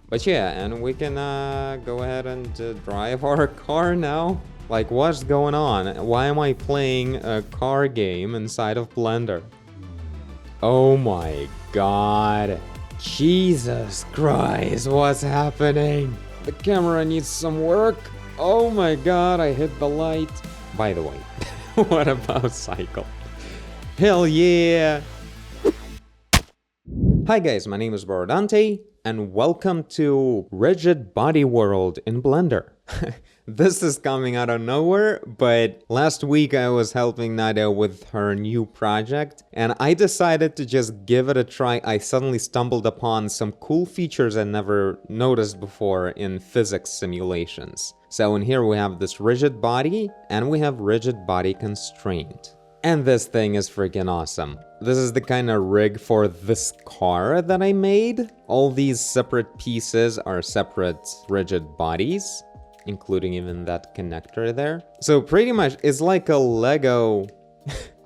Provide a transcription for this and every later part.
But yeah, and we can go ahead and drive our car now. Like, what's going on? Why am I playing a car game inside of Blender? Oh my god. Jesus Christ, what's happening? The camera needs some work. Oh my god, I hit the light. By the way, what about cycle? Hell yeah! Hi guys, my name is Borodante, and welcome to Rigid Body World in Blender. This is coming out of nowhere, but last week I was helping Nadia with her new project, and I decided to just give it a try. I suddenly stumbled upon some cool features I never noticed before in physics simulations. So in here we have this rigid body, and we have rigid body constraint. And this thing is freaking awesome. This is the kind of rig for this car that I made. All these separate pieces are separate rigid bodies, including even that connector there. So pretty much it's like a Lego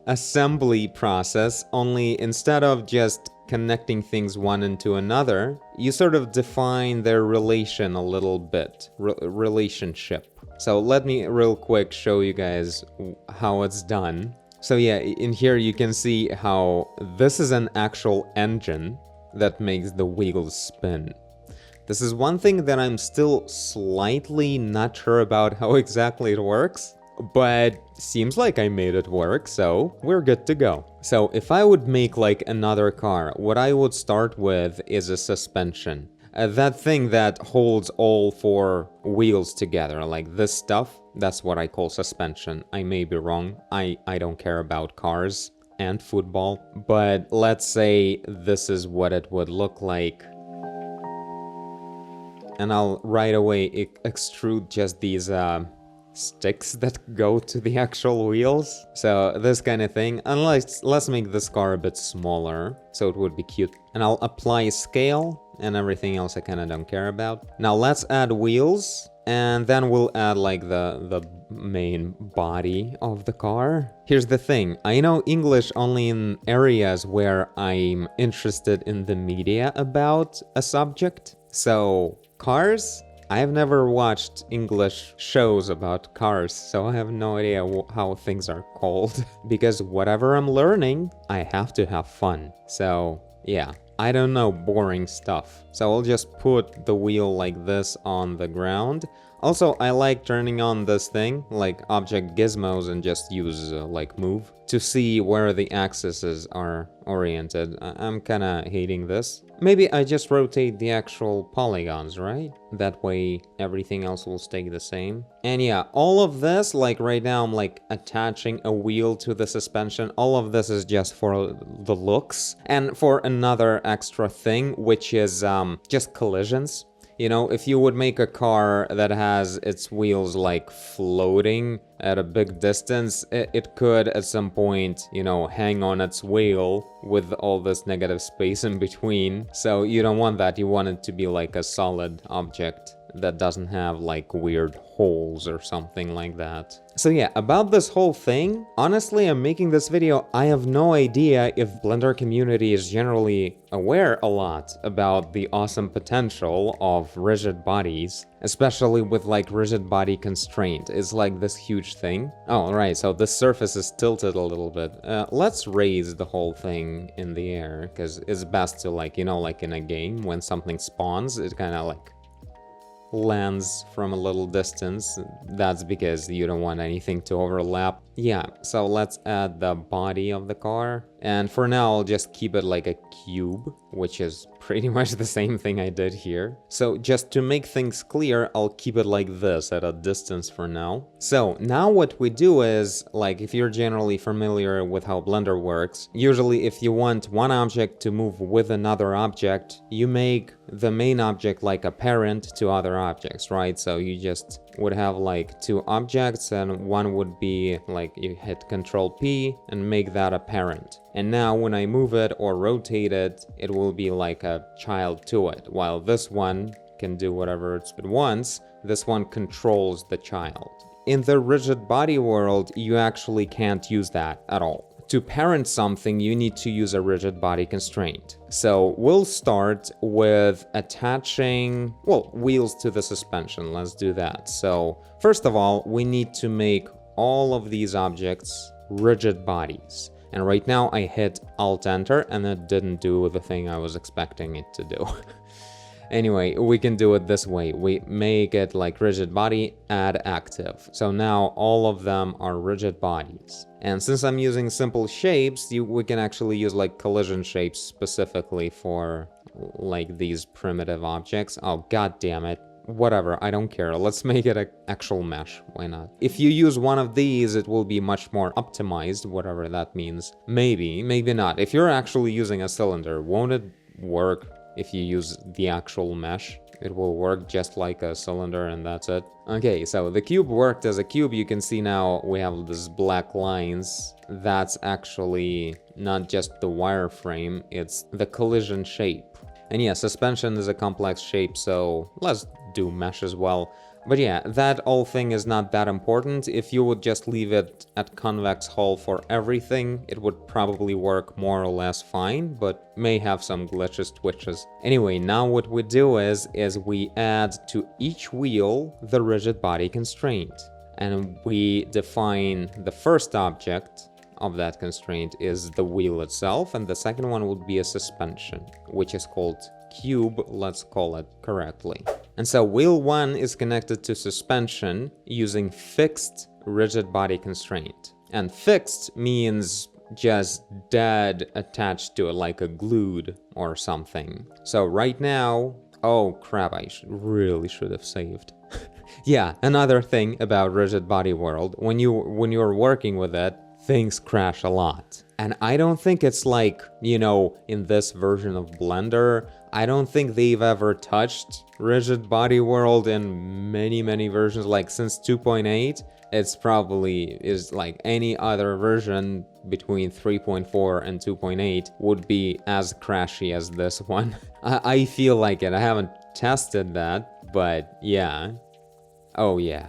assembly process, only instead of just connecting things one into another, you sort of define their relation a little bit, relationship. So let me real quick show you guys how it's done. So yeah, in here you can see how this is an actual engine that makes the wheels spin. This is one thing that I'm still slightly not sure about how exactly it works, but seems like I made it work, so we're good to go. So if I would make like another car, what I would start with is a suspension. That thing that holds all four wheels together, like this stuff, that's what I call suspension. I may be wrong, I don't care about cars and football, but let's say this is what it would look like. And I'll right away extrude just these sticks that go to the actual wheels. So this kind of thing, and let's make this car a bit smaller, so it would be cute. And I'll apply scale, and everything else I kind of don't care about. Now let's add wheels, and then we'll add like the main body of the car. Here's the thing, I know English only in areas where I'm interested in the media about a subject. So cars? I have never watched English shows about cars, so I have no idea how things are called. Because whatever I'm learning, I have to have fun. So yeah, I don't know boring stuff. So I'll just put the wheel like this on the ground. Also, I like turning on this thing, like object gizmos, and just use like move to see where the axes are oriented. I'm kinda hating this. Maybe I just rotate the actual polygons, right? That way everything else will stay the same. And yeah, all of this, like right now I'm like attaching a wheel to the suspension. All of this is just for the looks. And for another extra thing, which is just collisions. You know, if you would make a car that has its wheels like floating at a big distance, it could at some point, you know, hang on its wheel with all this negative space in between. So you don't want that. You want it to be like a solid object that doesn't have like weird holes or something like that. So yeah, about this whole thing, honestly, I'm making this video. I have no idea if Blender community is generally aware a lot about the awesome potential of rigid bodies, especially with like rigid body constraint. It's like this huge thing. Oh, right, so the surface is tilted a little bit. Let's raise the whole thing in the air, because it's best to like, you know, like in a game, when something spawns, it kind of like lands from a little distance. That's because you don't want anything to overlap. Yeah, so let's add the body of the car. And for now, I'll just keep it like a cube, which is pretty much the same thing I did here. So just to make things clear, I'll keep it like this at a distance for now. So now what we do is, like if you're generally familiar with how Blender works, usually if you want one object to move with another object, you make the main object like a parent to other objects, right? So you just would have like two objects, and one would be like you hit Control P and make that a parent. And now when I move it or rotate it, it will be like a child to it. While this one can do whatever it wants, this one controls the child. In the rigid body world, you actually can't use that at all. to parent something, you need to use a rigid body constraint. So we'll start with attaching, well, wheels to the suspension. Let's do that. So first of all, we need to make all of these objects rigid bodies. And right now I hit Alt-Enter and it didn't do the thing I was expecting it to do. Anyway, we can do it this way. We make it like rigid body, add active. So now all of them are rigid bodies. And since I'm using simple shapes, we can actually use like collision shapes specifically for like these primitive objects. Oh, god damn it. Whatever, I don't care. Let's make it an actual mesh. Why not? If you use one of these, it will be much more optimized, whatever that means. Maybe, maybe not. If you're actually using a cylinder, won't it work? If you use the actual mesh, it will work just like a cylinder and that's it. Okay, so the cube worked as a cube. You can see now we have these black lines. That's actually not just the wireframe, it's the collision shape. And yeah, suspension is a complex shape, so let's do mesh as well. But yeah, that whole thing is not that important. If you would just leave it at convex hull for everything, it would probably work more or less fine, but may have some glitches, twitches. Anyway, now what we do is we add to each wheel the rigid body constraint. And we define the first object of that constraint is the wheel itself, and the second one would be a suspension, which is called cube, let's call it correctly. And so wheel 1 is connected to suspension using fixed rigid body constraint. And fixed means just dead attached to it, like a glued or something. So right now, oh crap, I really should have saved. Yeah, another thing about rigid body world, when you're working with it, things crash a lot. And I don't think it's like, you know, in this version of Blender, I don't think they've ever touched rigid body world in many versions. Like since 2.8, it's probably is like any other version between 3.4 and 2.8 would be as crashy as this one. I feel like it. I haven't tested that, but yeah. Oh yeah.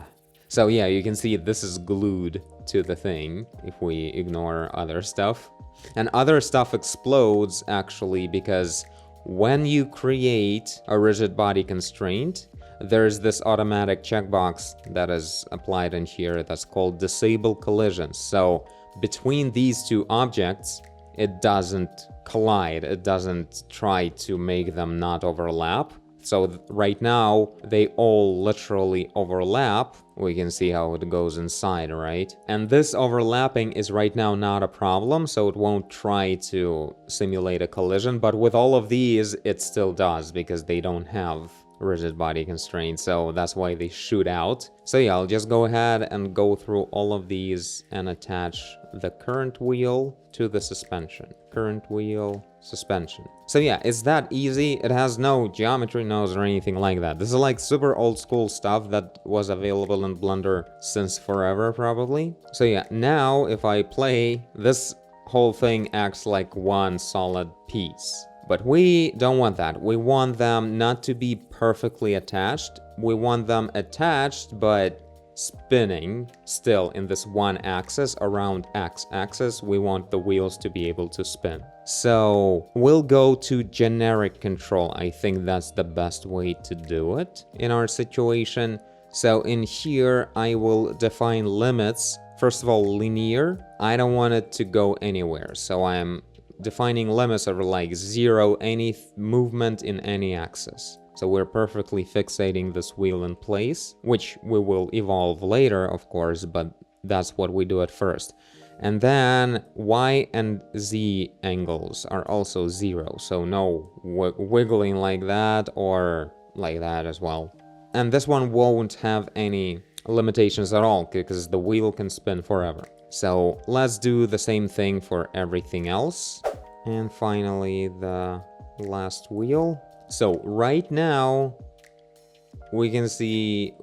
So yeah, you can see this is glued to the thing if we ignore other stuff. And other stuff explodes actually because when you create a rigid body constraint, there's this automatic checkbox that is applied in here that's called disable collisions. So between these two objects, it doesn't collide, it doesn't try to make them not overlap. So right now, they all literally overlap. We can see how it goes inside, right? And this overlapping is right now not a problem, so it won't try to simulate a collision. But with all of these, it still does because they don't have rigid body constraints, so that's why they shoot out. So yeah, I'll just go ahead and go through all of these and attach the current wheel to the suspension. Current wheel, suspension. So yeah, it's that easy. It has no geometry nodes or anything like that. This is like super old school stuff that was available in Blender since forever probably. So yeah, now if I play, this whole thing acts like one solid piece. But we don't want that. We want them not to be perfectly attached. We want them attached, but spinning still in this one axis around x-axis. We want the wheels to be able to spin. So we'll go to generic control. I think that's the best way to do it in our situation. So in here, I will define limits. First of all, linear. I don't want it to go anywhere. So I'm defining limits of like 0, any movement in any axis. So we're perfectly fixating this wheel in place, which we will evolve later, of course, but that's what we do at first. And then Y and Z angles are also 0, so no wiggling like that or like that as well. And this one won't have any limitations at all because the wheel can spin forever. So let's do the same thing for everything else. And finally, the last wheel. So right now, we can see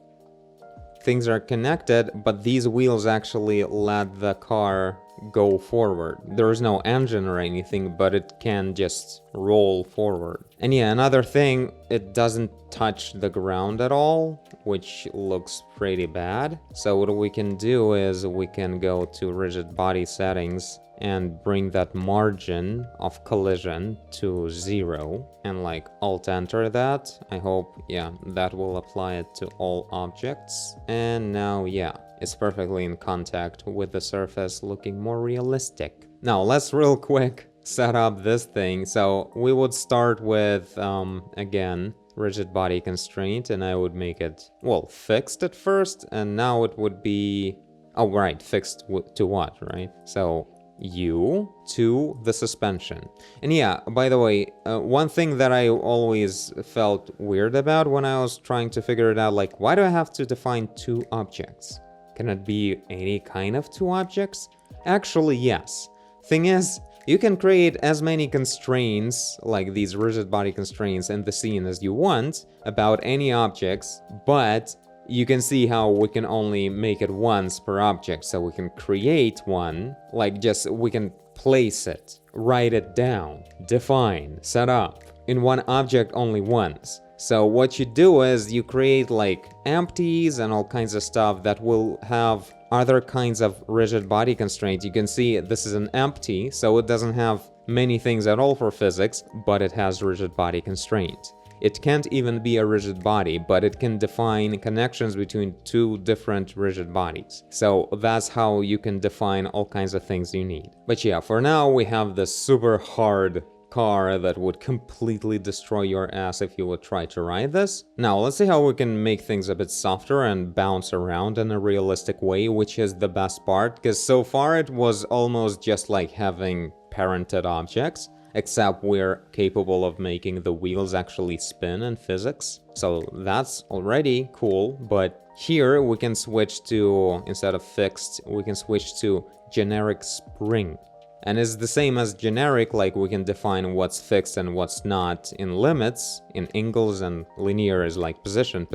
things are connected, but these wheels actually let the car go forward. There is no engine or anything, but it can just roll forward. And yeah, another thing, it doesn't touch the ground at all, which looks pretty bad. So what we can do is we can go to rigid body settings and bring that margin of collision to 0 and like alt enter that. I hope, yeah, that will apply it to all objects. And now, yeah, it's perfectly in contact with the surface, looking more realistic. Now let's real quick set up this thing. So we would start with, again, rigid body constraint, and I would make it, well, fixed at first, and now it would be, oh, right, fixed to what, right? So U to the suspension. And yeah, by the way, one thing that I always felt weird about when I was trying to figure it out, like, why do I have to define 2 objects? Can it be any kind of 2 objects? Actually, yes. Thing is, you can create as many constraints, like these rigid body constraints in the scene as you want about any objects, but you can see how we can only make it once per object. So we can create one, like just we can place it, write it down, define, set up in one object only once. So what you do is you create like empties and all kinds of stuff that will have other kinds of rigid body constraints. You can see this is an empty, so it doesn't have many things at all for physics, but it has rigid body constraint. It can't even be a rigid body, but it can define connections between 2 different rigid bodies. So that's how you can define all kinds of things you need. But yeah, for now we have this super hard car that would completely destroy your ass if you would try to ride this. Now let's see how we can make things a bit softer and bounce around in a realistic way, which is the best part, because so far it was almost just like having parented objects, except we're capable of making the wheels actually spin in physics. So that's already cool, but here we can switch to, instead of fixed, we can switch to generic spring. And it's the same as generic, like we can define what's fixed and what's not in limits, in angles, and linear is like position,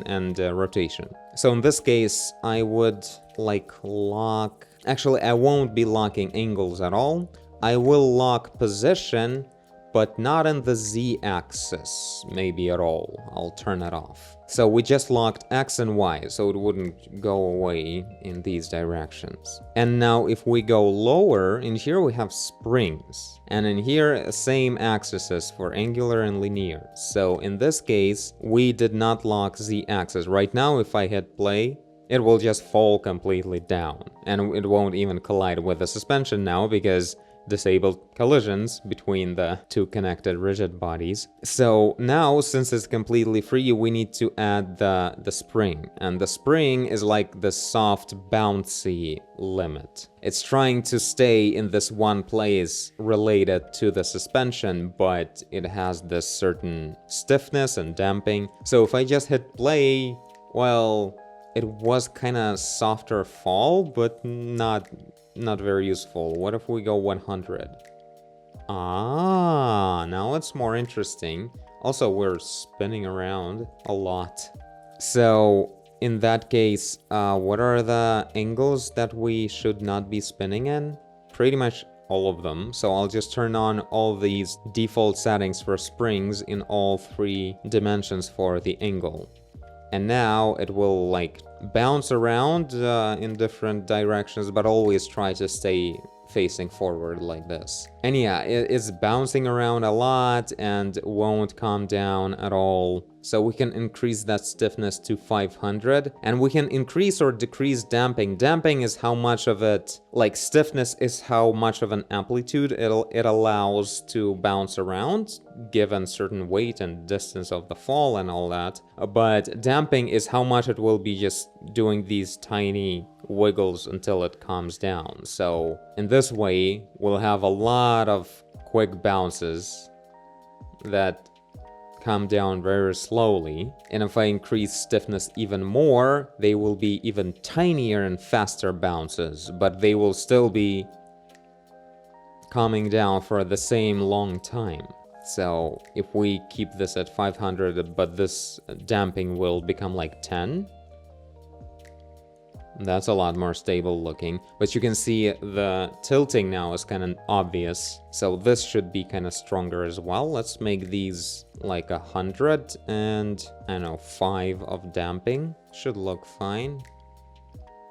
and rotation. So in this case, I would like lock, actually I won't be locking angles at all. I will lock position, but not in the z-axis, maybe at all. I'll turn it off. So we just locked x and y, so it wouldn't go away in these directions. And now if we go lower, in here we have springs. And in here, same axes for angular and linear. So in this case, we did not lock z-axis. Right now, if I hit play, it will just fall completely down. And it won't even collide with the suspension now, because disabled collisions between the 2 connected rigid bodies. So now, since it's completely free, we need to add the spring. And the spring is like the soft, bouncy limit. It's trying to stay in this one place related to the suspension, but it has this certain stiffness and damping. So if I just hit play, well, it was kind of softer fall, but not very useful. What if we go 100? Ah, now it's more interesting. Also, we're spinning around a lot. So in that case, what are the angles that we should not be spinning in? Pretty much all of them. So I'll just turn on all these default settings for springs in all 3 dimensions for the angle. And now it will like bounce around in different directions, but always try to stay facing forward like this. And yeah, it's bouncing around a lot and won't calm down at all. So we can increase that stiffness to 500, and we can increase or decrease damping. Damping is how much of it, like stiffness is how much of an amplitude it allows to bounce around, given certain weight and distance of the fall and all that. But damping is how much it will be just doing these tiny wiggles until it calms down. So in this way, we'll have a lot of quick bounces that come down very slowly. And if I increase stiffness even more, they will be even tinier and faster bounces, but they will still be calming down for the same long time. So if we keep this at 500, but this damping will become like 10, that's a lot more stable looking. But you can see the tilting now is kind of obvious. So this should be kind of stronger as well. Let's make these like 100 and, I don't know, 5 of damping. Should look fine.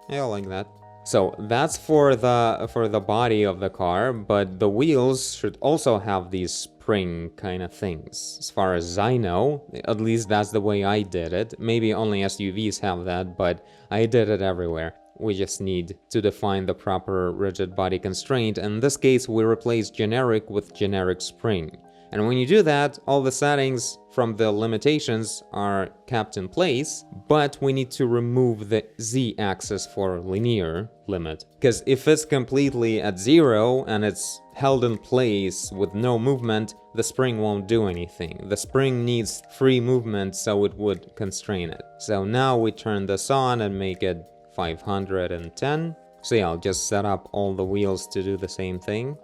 Yeah, like that. So that's for the body of the car, but the wheels should also have these spring kind of things. As far as I know, at least that's the way I did it. Maybe only SUVs have that, but I did it everywhere. We just need to define the proper rigid body constraint. In this case, we replace generic with generic spring. And when you do that, all the settings from the limitations are kept in place, but we need to remove the z-axis for linear limit. Because if it's completely at 0 and it's held in place with no movement, the spring won't do anything. The spring needs free movement, so it would constrain it. So now we turn this on and make it 510. So yeah, I'll just set up all the wheels to do the same thing.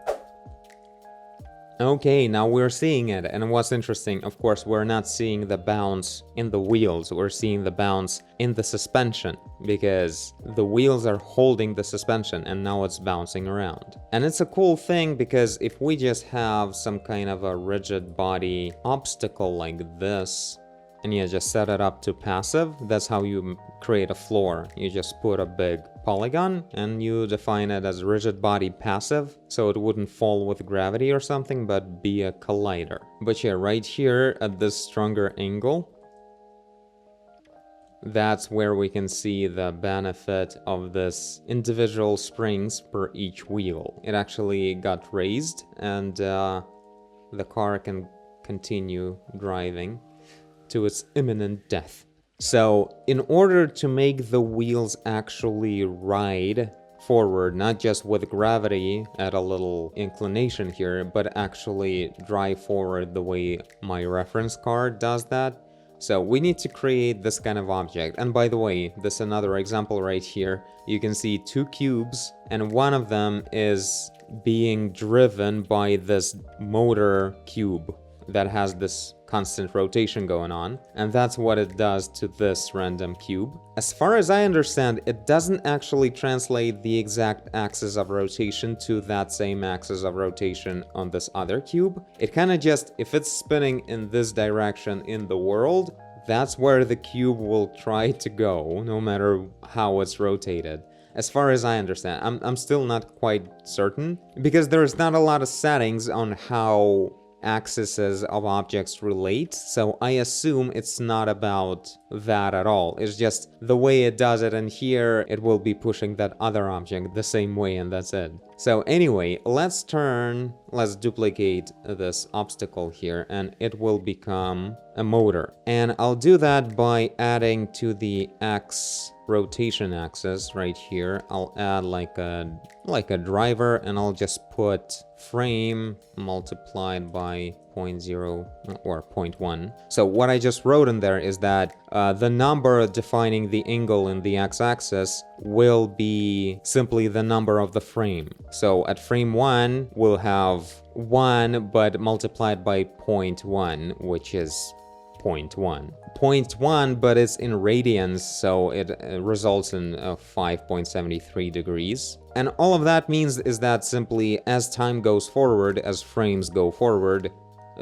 Okay, now we're seeing it, and what's interesting, of course, we're not seeing the bounce in the wheels, we're seeing the bounce in the suspension, because the wheels are holding the suspension and now it's bouncing around. And it's a cool thing because if we just have some kind of a rigid body obstacle like this, and you just set it up to passive, that's how you create a floor. You just put a big polygon and you define it as rigid body passive, so it wouldn't fall with gravity or something, but be a collider. But yeah, right here at this stronger angle, that's where we can see the benefit of this individual springs per each wheel. It actually got raised and the car can continue driving to its imminent death. So in order to make the wheels actually ride forward, not just with gravity at a little inclination here, but actually drive forward the way my reference car does that, so we need to create this kind of object. And by the way, this is another example right here. You can see two cubes, and one of them is being driven by this motor cube that has this constant rotation going on, and that's what it does to this random cube. As far as I understand, it doesn't actually translate the exact axis of rotation to that same axis of rotation on this other cube. It kind of just, if it's spinning in this direction in the world, that's where the cube will try to go, no matter how it's rotated. As far as I understand, I'm still not quite certain, because there's not a lot of settings on how axes of objects relate, so I assume it's not about that at all. It's just the way it does it, and here it will be pushing that other object the same way, and that's it. So anyway, let's duplicate this obstacle here, and it will become a motor. And I'll do that by adding to the X rotation axis right here. I'll add like a driver, and I'll just put frame multiplied by 0.0 or 0.1. So what I just wrote in there is that the number defining the angle in the x-axis will be simply the number of the frame. So at frame 1, we'll have 1, but multiplied by 0.1, which is 0.1. 0.1, but it's in radians, so it results in 5.73 degrees. And all of that means is that simply as time goes forward, as frames go forward,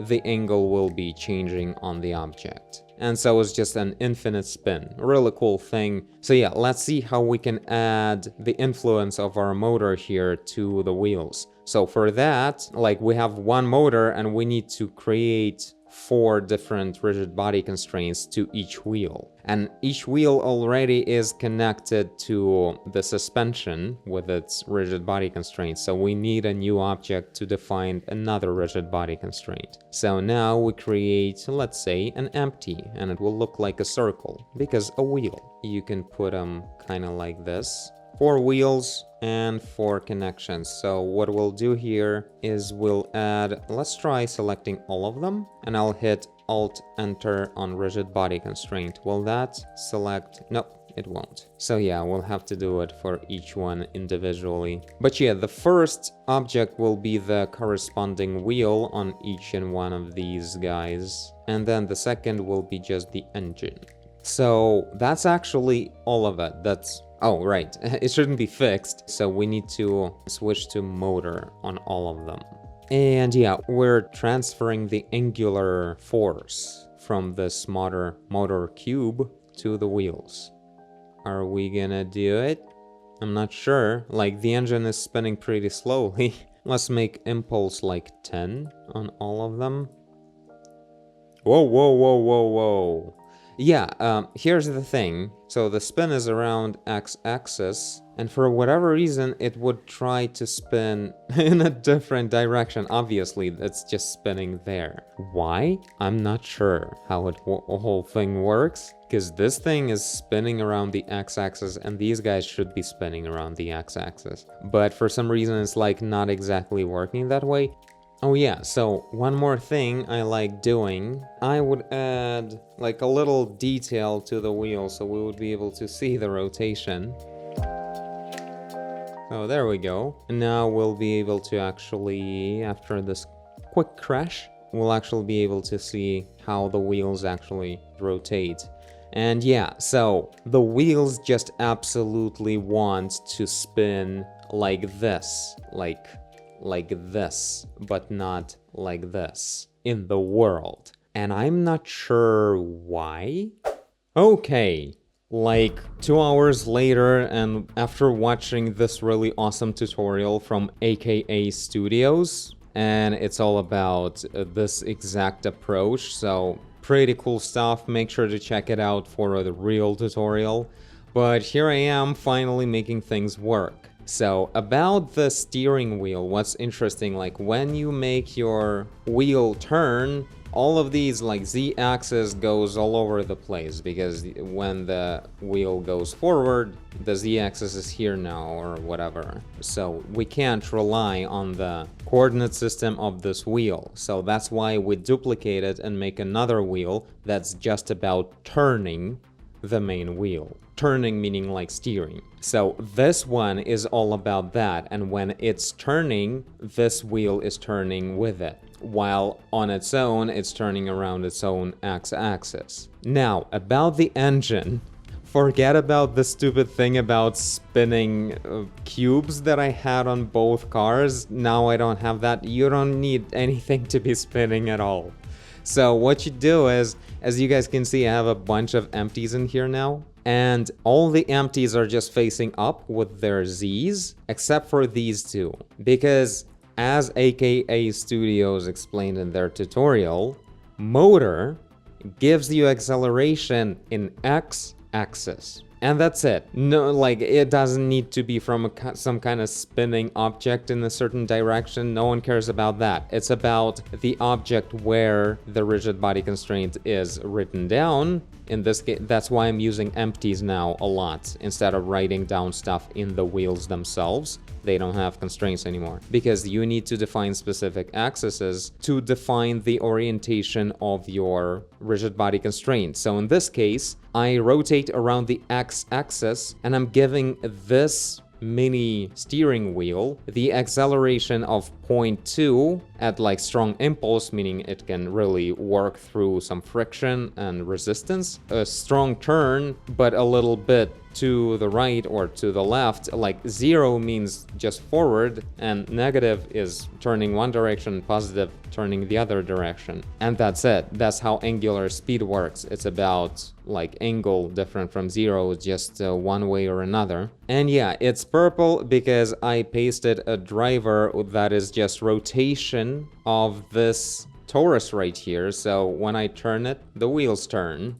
the angle will be changing on the object. And so it's just an infinite spin. A really cool thing. So yeah, let's see how we can add the influence of our motor here to the wheels. So for that, like, we have one motor and we need to create 4 different rigid body constraints to each wheel. And each wheel already is connected to the suspension with its rigid body constraints. So we need a new object to define another rigid body constraint. So now we create, let's say, an empty, and it will look like a circle because a wheel. You can put them kind of like this. 4 wheels and 4 connections. So what we'll do here is we'll add, let's try selecting all of them, and I'll hit Alt Enter on rigid body constraint. Will that select? Nope, it won't. So yeah, we'll have to do it for each one individually. But yeah, the first object will be the corresponding wheel on each and one of these guys. And then the second will be just the engine. So that's actually all of it. That's, oh, right, it shouldn't be fixed, so we need to switch to motor on all of them. And yeah, we're transferring the angular force from this motor cube to the wheels. Are we gonna do it? I'm not sure. Like, the engine is spinning pretty slowly. Let's make impulse like 10 on all of them. Whoa, whoa, whoa, whoa, whoa. Yeah, here's the thing. So the spin is around x-axis, and for whatever reason, it would try to spin in a different direction. Obviously, it's just spinning there. Why? I'm not sure how the whole thing works, because this thing is spinning around the x-axis, and these guys should be spinning around the x-axis. But for some reason, it's like not exactly working that way. Oh yeah, so one more thing I like doing, I would add like a little detail to the wheel so we would be able to see the rotation. Oh, there we go. And now we'll be able to actually, after this quick crash, we'll actually be able to see how the wheels actually rotate. And yeah, so the wheels just absolutely want to spin like this, like this, but not like this in the world. And I'm not sure why. Okay, like 2 hours later, and after watching this really awesome tutorial from AKA Studios, and it's all about this exact approach, so pretty cool stuff. Make sure to check it out for the real tutorial. But here I am finally making things work. So about the steering wheel, what's interesting, like when you make your wheel turn, all of these, like z-axis goes all over the place, because when the wheel goes forward, the z-axis is here now or whatever. So we can't rely on the coordinate system of this wheel. So that's why we duplicate it and make another wheel that's just about turning the main wheel. Turning meaning like steering. So this one is all about that, and when it's turning, this wheel is turning with it, while on its own, it's turning around its own x-axis. Now, about the engine, forget about the stupid thing about spinning cubes that I had on both cars. Now I don't have that. You don't need anything to be spinning at all. So what you do is, as you guys can see, I have a bunch of empties in here now. And all the empties are just facing up with their Z's, except for these two. Because as AKA Studios explained in their tutorial, motor gives you acceleration in x-axis. And that's it. No, like, it doesn't need to be from some kind of spinning object in a certain direction. No one cares about that. It's about the object where the rigid body constraint is written down. In this case, that's why I'm using empties now a lot, instead of writing down stuff in the wheels themselves. They don't have constraints anymore, because you need to define specific axes to define the orientation of your rigid body constraint. So in this case, I rotate around the x-axis, and I'm giving this mini steering wheel the acceleration of 0.2 at like strong impulse, meaning it can really work through some friction and resistance. A strong turn, but a little bit to the right or to the left. Like 0 means just forward, and negative is turning one direction, positive turning the other direction. And that's it. That's how angular speed works. It's about like angle different from 0, just one way or another. And yeah, it's purple because I pasted a driver that is just rotation of this torus right here. So when I turn it, the wheels turn.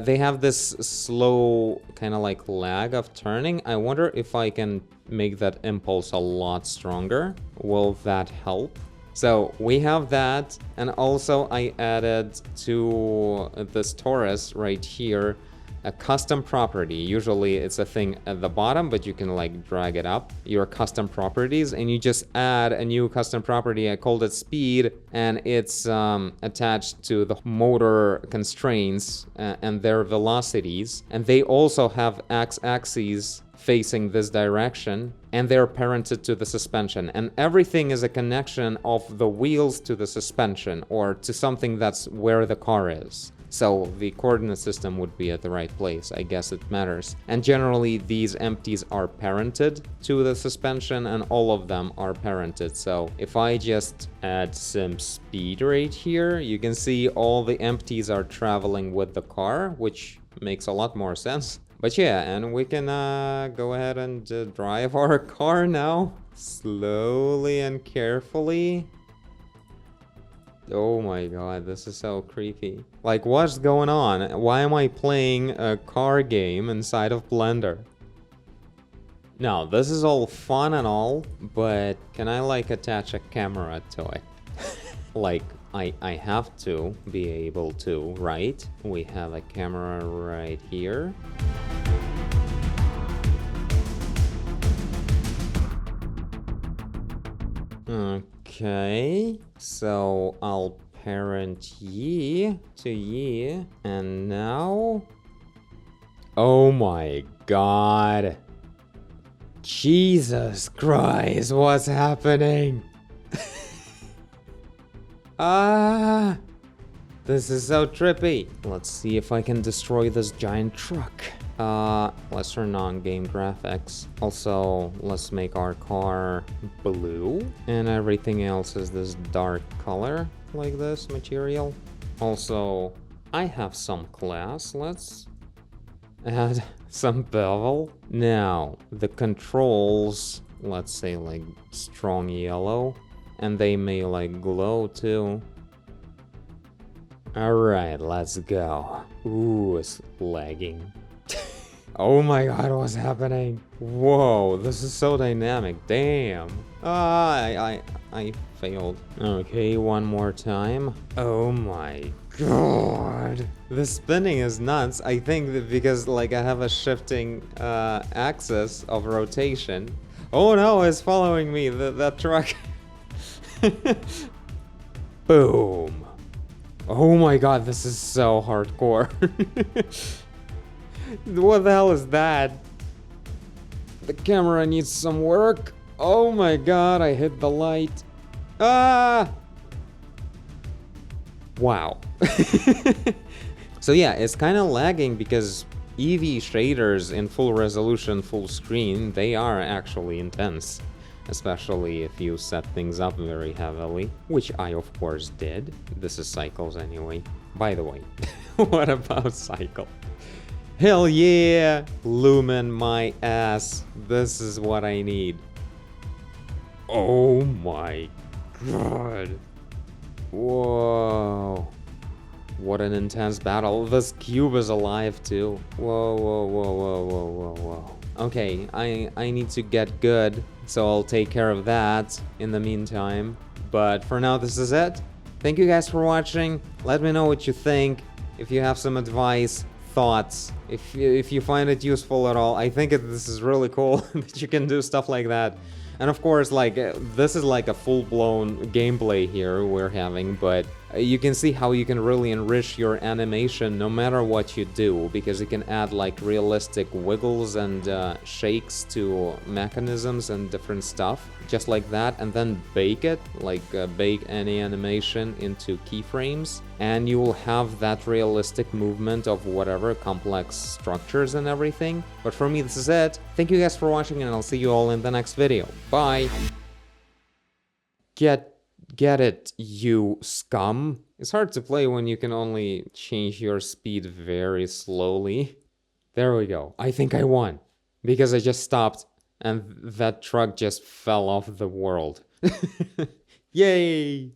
They have this slow kind of like lag of turning. I wonder if I can make that impulse a lot stronger. Will that help? So we have that, and also I added to this torus right here a custom property. Usually it's a thing at the bottom, but you can like drag it up, your custom properties, and you just add a new custom property. I called it speed, and it's attached to the motor constraints and their velocities. And they also have x-axes facing this direction, and they're parented to the suspension. And everything is a connection of the wheels to the suspension, or to something that's where the car is. So the coordinate system would be at the right place. I guess it matters. And generally these empties are parented to the suspension, and all of them are parented. So if I just add some speed right here, you can see all the empties are traveling with the car, which makes a lot more sense. But yeah, and we can go ahead and drive our car now. Slowly and carefully. Oh my god, this is so creepy. Like, what's going on? Why am I playing a car game inside of Blender? Now, this is all fun and all, but can I, like, attach a camera to it? Like, I have to be able to, right? We have a camera right here. Okay, so I'll parent ye to ye, and now... Oh my god. Jesus Christ, what's happening? Ah! This is so trippy. Let's see if I can destroy this giant truck. Let's turn on game graphics. Also, let's make our car blue. And everything else is this dark color, like this material. Also, I have some class. Let's add some bevel. Now, the controls, let's say like strong yellow. And they may like glow too. Alright, let's go. Ooh, it's lagging. Oh my god, what's happening? Whoa, this is so dynamic. Damn. I failed. Okay, one more time. Oh my god. The spinning is nuts. I think that because like I have a shifting axis of rotation. Oh no, it's following me, that truck. Boom. Oh my god, this is so hardcore. What the hell is that? The camera needs some work. Oh my god, I hit the light. Ah! Wow. So yeah, it's kind of lagging because Eevee shaders in full resolution, full screen, they are actually intense. Especially if you set things up very heavily, which I of course did. This is Cycles anyway. By the way, what about Cycle? Hell yeah! Lumen my ass. This is what I need. Oh my god. Whoa. What an intense battle. This cube is alive too. Whoa, whoa, whoa, whoa, whoa, whoa, whoa. Okay, I need to get good, so I'll take care of that in the meantime. But for now, this is it. Thank you guys for watching. Let me know what you think. If you have some advice, thoughts, if you find it useful at all. I think this is really cool that you can do stuff like that. And of course, like, this is like a full-blown gameplay here we're having, but you can see how you can really enrich your animation no matter what you do, because you can add like realistic wiggles and shakes to mechanisms and different stuff, just like that, and then bake it, like bake any animation into keyframes, and you will have that realistic movement of whatever complex structures and everything. But for me, this is it. Thank you guys for watching, and I'll see you all in the next video. Bye! Get it, you scum. It's hard to play when you can only change your speed very slowly. There we go. I think I won. Because I just stopped and that truck just fell off the world. Yay!